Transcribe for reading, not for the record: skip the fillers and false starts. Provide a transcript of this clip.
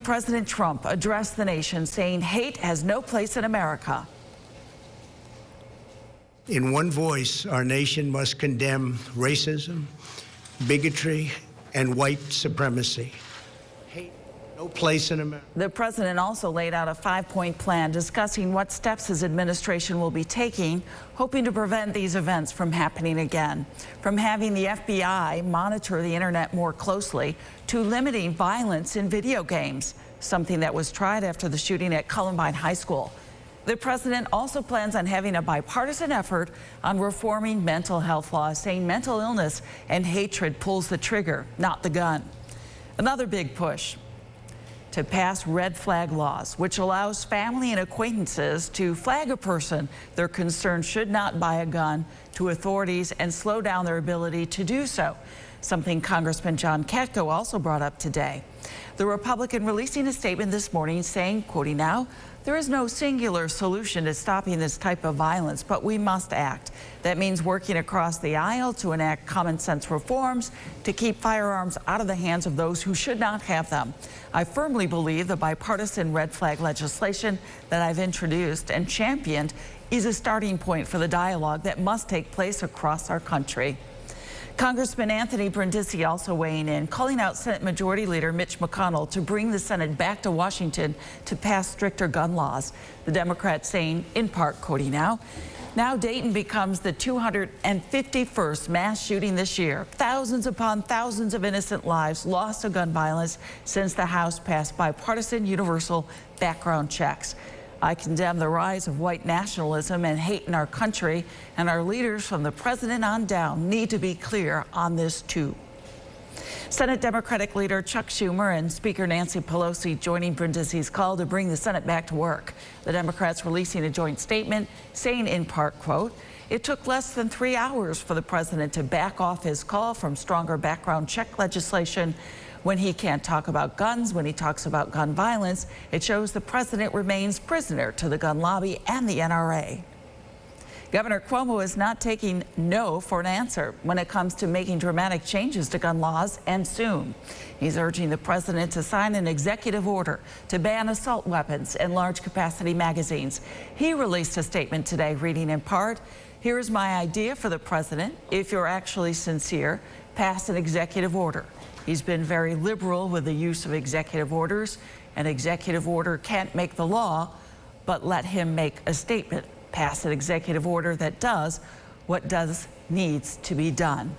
President Trump addressed the nation saying hate has no place in America. In one voice, our nation must condemn racism, bigotry, and white supremacy. Hate, no place in America. The president also laid out a 5-point plan discussing what steps his administration will be taking, hoping to prevent these events from happening again. From having the FBI monitor the internet more closely to limiting violence in video games, something that was tried after the shooting at Columbine High School. The president also plans on having a bipartisan effort on reforming mental health laws, saying mental illness and hatred pulls the trigger, not the gun. Another big push to pass red flag laws, which allows family and acquaintances to flag a person they're concerned should not buy a gun to authorities and slow down their ability to do so, something Congressman John Katko also brought up today. The Republican releasing a statement this morning saying, quoting now, "There is no singular solution to stopping this type of violence, but we must act. That means working across the aisle to enact common sense reforms to keep firearms out of the hands of those who should not have them. I firmly believe the bipartisan red flag legislation that I've introduced and championed is a starting point for the dialogue that must take place across our country." Congressman Anthony Brindisi also weighing in, calling out Senate Majority Leader Mitch McConnell to bring the Senate back to Washington to pass stricter gun laws. The Democrat saying, in part, quoting now Dayton becomes the 251st mass shooting this year. Thousands upon thousands of innocent lives lost to gun violence since the House passed bipartisan universal background checks. I condemn the rise of white nationalism and hate in our country, and our leaders from the president on down need to be clear on this too. Senate Democratic leader Chuck Schumer and Speaker Nancy Pelosi joining Brindisi's call to bring the Senate back to work. The Democrats releasing a joint statement saying in part, quote, "It took less than 3 hours for the president to back off his call from stronger background check legislation. When he can't talk about guns, when he talks about gun violence, it shows the president remains prisoner to the gun lobby and the NRA." Governor Cuomo is not taking no for an answer when it comes to making dramatic changes to gun laws, and soon. He's urging the president to sign an executive order to ban assault weapons and large capacity magazines. He released a statement today reading in part, "Here's my idea for the president. If you're actually sincere, pass an executive order." He's been very liberal with the use of executive orders. An executive order can't make the law, but let him make a statement. Pass an executive order that does what needs to be done.